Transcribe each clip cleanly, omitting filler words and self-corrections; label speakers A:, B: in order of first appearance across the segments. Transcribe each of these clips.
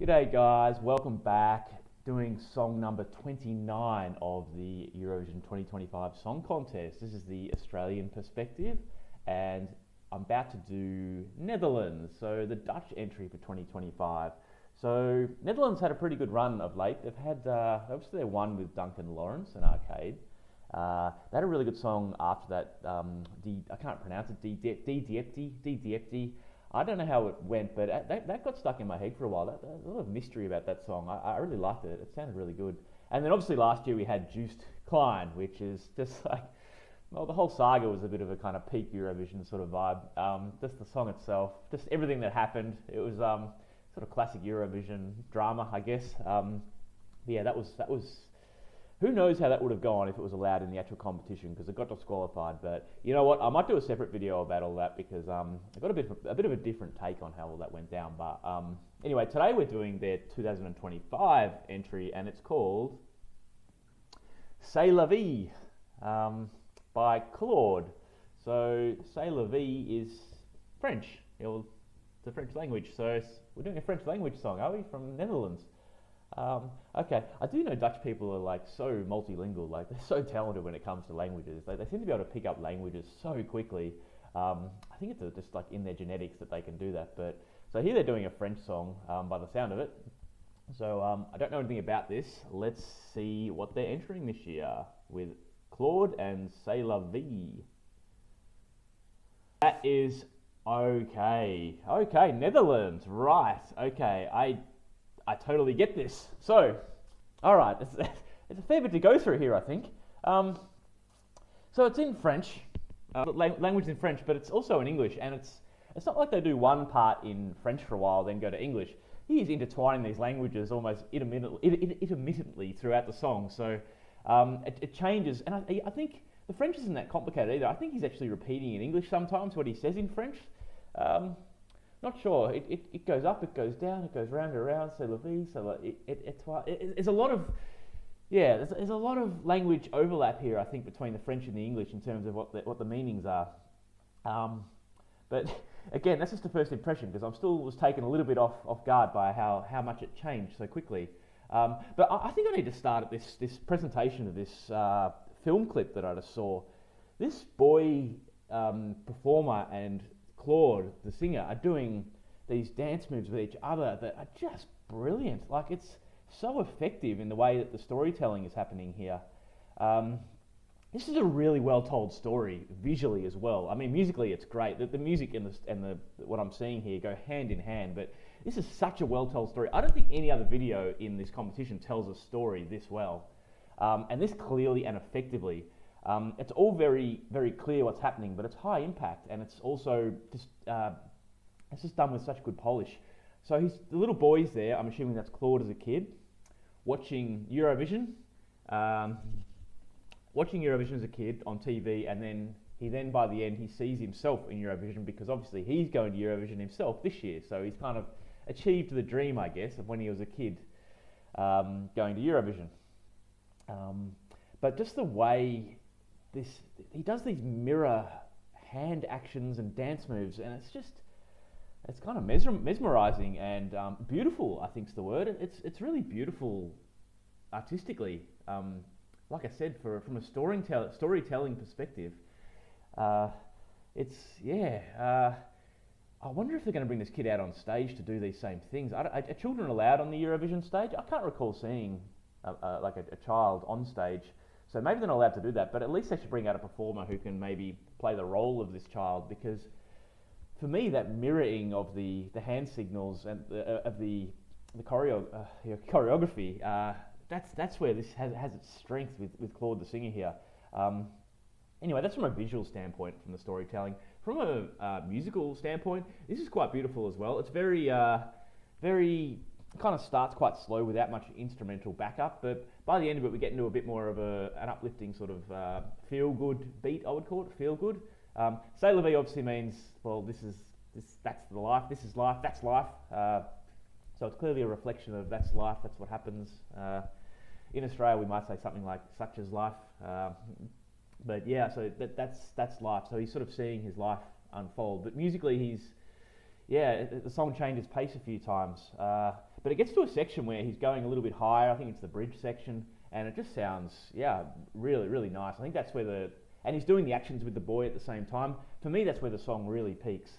A: G'day guys, welcome back. Doing song number 29 of the Eurovision 2025 Song Contest. This is the Australian perspective, and I'm about to do Netherlands, so the Dutch entry for 2025. So Netherlands had a pretty good run of late. They've had, obviously they won with Duncan Lawrence and Arcade. They had a really good song after that, I can't pronounce it, D. I don't know how it went, but that got stuck in my head for a while. There's a lot of mystery about that song. I really liked it. It sounded really good. And then obviously last year we had Juiced Klein, which is just like, well, the whole saga was a bit of a kind of peak Eurovision sort of vibe. Just the song itself, just everything that happened. It was sort of classic Eurovision drama, I guess. Yeah, that was. Who knows how that would have gone if it was allowed in the actual competition, because it got disqualified. But you know what? I might do a separate video about all that, because I got a bit of a different take on how all that went down. But anyway, today we're doing their 2025 entry, and it's called C'est la vie by Claude. So C'est la vie is French. It's a French language. So we're doing a French language song, are we? From Netherlands. Okay, I do know Dutch people are like so multilingual, like they're so talented when it comes to languages. They seem to be able to pick up languages so quickly. I think it's just like in their genetics that they can do that. But so here they're doing a French song by the sound of it. So I don't know anything about this. Let's see what they're entering this year with Claude and C'est la vie. That is okay. Okay, Netherlands, right. Okay, I totally get this. So, all right, it's a fair bit to go through here, I think. So it's in French, language in French, but it's also in English, and it's not like they do one part in French for a while, then go to English. He is intertwining these languages almost intermittently throughout the song, so it changes, and I think the French isn't that complicated either. I think he's actually repeating in English sometimes what he says in French. Not sure. It goes up, it goes down, it goes round and around. C'est la vie. There's a lot of there's a lot of language overlap here, I think, between the French and the English in terms of what the meanings are. But again, that's just the first impression, because I'm still was taken a little bit off guard by how much it changed so quickly. But I think I need to start at this presentation of this film clip that I just saw. This boy performer and Claude, the singer, are doing these dance moves with each other that are just brilliant. Like, it's so effective in the way that the storytelling is happening here. This is a really well told story visually as well. I mean, musically it's great. The music and the what I'm seeing here go hand in hand. But this is such a well told story. I don't think any other video in this competition tells a story this well, and this clearly and effectively. It's all very, very clear what's happening, but it's high impact, and it's also just done with such good polish. So the little boy's there. I'm assuming that's Claude as a kid, watching Eurovision as a kid on TV, and then by the end he sees himself in Eurovision, because obviously he's going to Eurovision himself this year. So he's kind of achieved the dream, I guess, of when he was a kid going to Eurovision. But just the way he does these mirror hand actions and dance moves, and it's kind of mesmerizing and beautiful, I think's the word. It's really beautiful artistically. Like I said, from a storytelling perspective, I wonder if they're going to bring this kid out on stage to do these same things. Are children allowed on the Eurovision stage? I can't recall seeing a child on stage. So maybe they're not allowed to do that, but at least they should bring out a performer who can maybe play the role of this child, because for me, that mirroring of the hand signals and of the choreography, that's where this has its strength with Claude the singer here. Anyway, that's from a visual standpoint, from the storytelling. From a musical standpoint, this is quite beautiful as well. It's very kind of starts quite slow without much instrumental backup, but by the end of it we get into a bit more of an uplifting sort of feel-good beat, I would call it, feel-good. C'est la vie obviously means, well, that's the life, this is life, that's life. So it's clearly a reflection of that's life, that's what happens. In Australia we might say something like such as life, but yeah, so that's life. So he's sort of seeing his life unfold, but musically the song changes pace a few times. But it gets to a section where he's going a little bit higher. I think it's the bridge section, and it just sounds, really, really nice. I think that's where and he's doing the actions with the boy at the same time. For me, that's where the song really peaks.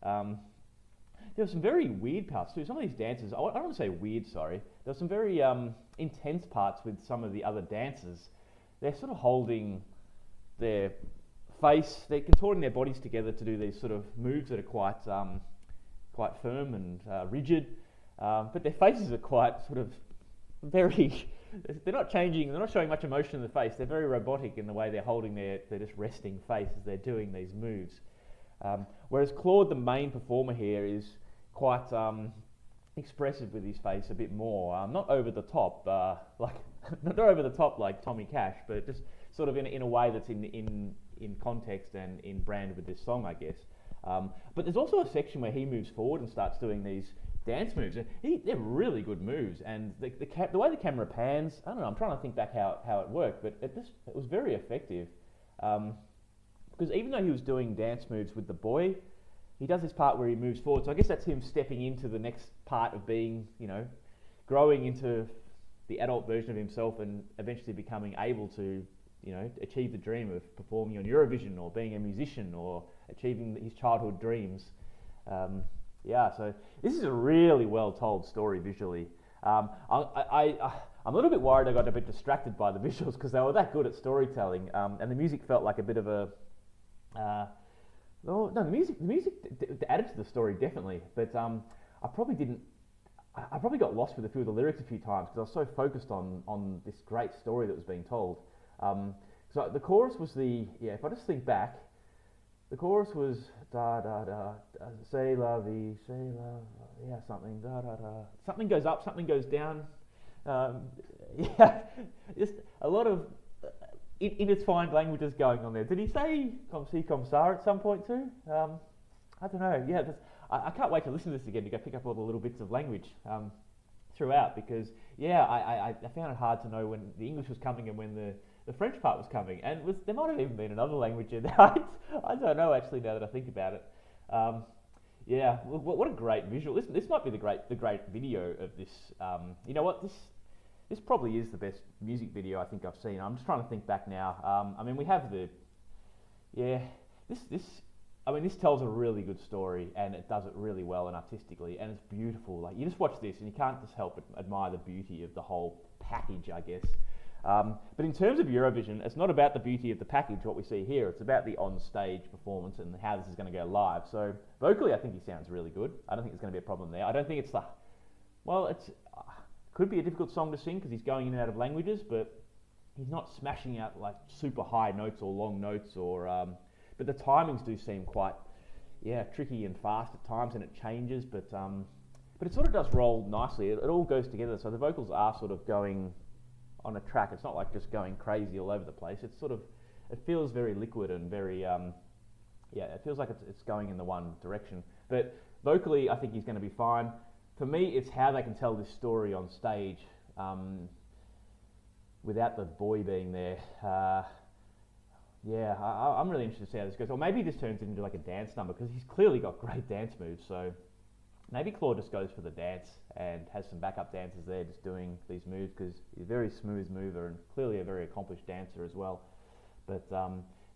A: There were some very weird parts too. Some of these dances, I don't want to say weird, sorry. There were some very intense parts with some of the other dancers. They're sort of holding their face, they're contorting their bodies together to do these sort of moves that are quite firm and rigid. But their faces are quite sort of very, they're not changing, they're not showing much emotion in the face. They're very robotic in the way they're holding they're just resting face as they're doing these moves. Whereas Claude, the main performer here, is quite expressive with his face a bit more. Not over the top, not over the top like Tommy Cash, but just sort of in a way that's in context and in brand with this song, I guess. But there's also a section where he moves forward and starts doing these dance moves. They're really good moves, and the way the camera pans, I don't know, I'm trying to think back how it worked, but it was very effective. Because even though he was doing dance moves with the boy, he does this part where he moves forward. So I guess that's him stepping into the next part of being, growing into the adult version of himself and eventually becoming able to, achieve the dream of performing on Eurovision or being a musician or achieving his childhood dreams. So this is a really well told story visually. I'm a little bit worried I got a bit distracted by the visuals because they were that good at storytelling, and the music felt like a bit of a the music added to the story definitely, but I probably got lost with a few of the lyrics a few times because I was so focused on this great story that was being told. So the chorus was if I just think back, the chorus was da da da, say la vie, say la, something da da da, something goes up, something goes down. Just a lot of intertwined languages going on there. Did he say comme ci, comme ça at some point too? I don't know. I can't wait to listen to this again to go pick up all the little bits of language throughout because I found it hard to know when the English was coming and when the French part was coming, and there might have even been another language in there. I don't know actually now that I think about it. What a great visual. This might be the great video of this. You know what, this probably is the best music video I think I've seen. I'm just trying to think back now. We have this tells a really good story and it does it really well and artistically, and it's beautiful. Like, you just watch this and you can't just help but admire the beauty of the whole package, I guess. But in terms of Eurovision, it's not about the beauty of the package, what we see here. It's about the on-stage performance and how this is going to go live. So vocally, I think he sounds really good. I don't think there's going to be a problem there. I don't think it's could be a difficult song to sing because he's going in and out of languages, but he's not smashing out like super high notes or long notes but the timings do seem quite tricky and fast at times, and it changes, but it sort of does roll nicely. It all goes together, so the vocals are sort of going on a track. It's not like just going crazy all over the place. It's sort of, it feels very liquid and very it feels like it's going in the one direction. But vocally, I think he's going to be fine. For me, it's how they can tell this story on stage without the boy being there. I'm really interested to see how this goes. Or maybe this turns into like a dance number because he's clearly got great dance moves. So maybe Claude just goes for the dance and has some backup dancers there just doing these moves because he's a very smooth mover and clearly a very accomplished dancer as well. But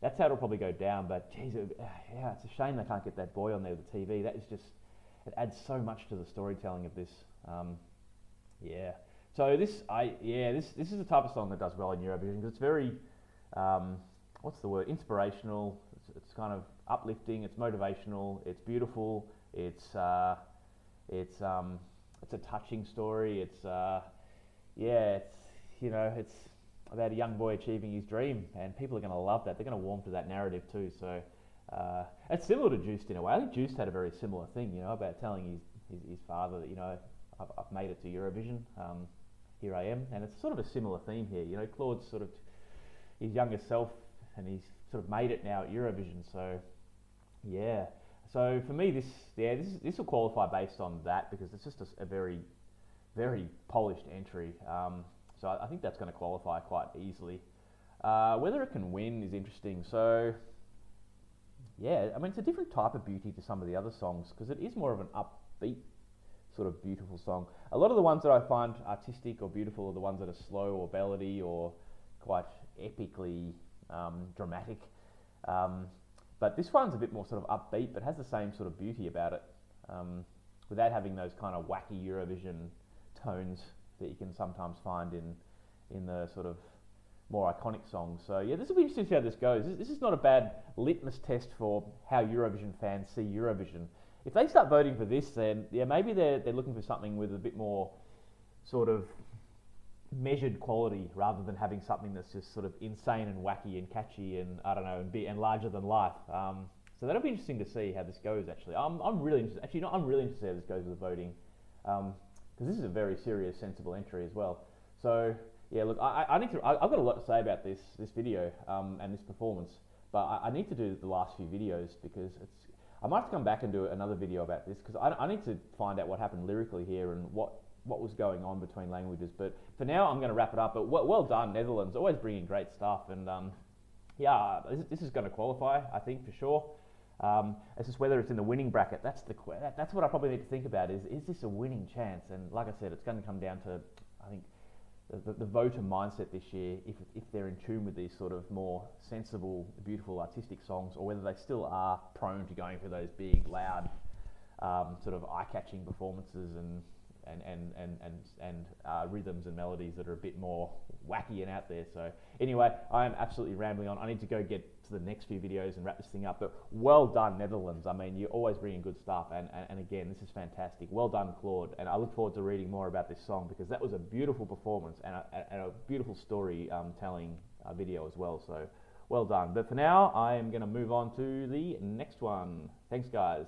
A: that's how it'll probably go down. But geez, it's a shame they can't get that boy on there with the TV. That is just, it adds so much to the storytelling of this. So this is the type of song that does well in Eurovision because it's very inspirational. It's kind of uplifting. It's motivational. It's beautiful. It's a touching story. It's about a young boy achieving his dream, and people are going to love that. They're going to warm to that narrative too. So it's similar to Juiced in a way. I think Juiced had a very similar thing, about telling his father that I've made it to Eurovision. Here I am, and it's sort of a similar theme here. Claude's sort of his younger self, and he's sort of made it now at Eurovision. So So for me, this will qualify based on that because it's just a very, very polished entry. So I think that's going to qualify quite easily. Whether it can win is interesting. So yeah, I mean, it's a different type of beauty to some of the other songs because it is more of an upbeat sort of beautiful song. A lot of the ones that I find artistic or beautiful are the ones that are slow or ballady or quite epically dramatic. Um, but this one's a bit more sort of upbeat, but has the same sort of beauty about it, without having those kind of wacky Eurovision tones that you can sometimes find in the sort of more iconic songs. So yeah, this will be interesting to see how this goes. This is not a bad litmus test for how Eurovision fans see Eurovision. If they start voting for this, then yeah, maybe they're looking for something with a bit more sort of measured quality rather than having something that's just sort of insane and wacky and catchy and I don't know and larger than life. So that'll be interesting to see how this goes. Actually, I'm really interested. Actually, no, I'm really interested how this goes with the voting, because this is a very serious, sensible entry as well. So yeah, look, I need to. I've got a lot to say about this video and this performance, but I need to do the last few videos because it's. I might have to come back and do another video about this because I need to find out what happened lyrically here and what was going on between languages. But for now, I'm going to wrap it up. But well done, Netherlands. Always bringing great stuff. And yeah, this is going to qualify, I think, for sure. It's just whether it's in the winning bracket. That's what I probably need to think about is this a winning chance? And like I said, it's going to come down to, I think, the voter mindset this year, if they're in tune with these sort of more sensible, beautiful, artistic songs, or whether they still are prone to going for those big, loud, sort of eye-catching performances and rhythms and melodies that are a bit more wacky and out there. So anyway, I am absolutely rambling on. I need to go get to the next few videos and wrap this thing up. But well done, Netherlands. I mean, you're always bringing good stuff. And again, this is fantastic. Well done, Claude. And I look forward to reading more about this song because that was a beautiful performance and a beautiful story telling video as well. So well done. But for now, I am going to move on to the next one. Thanks, guys.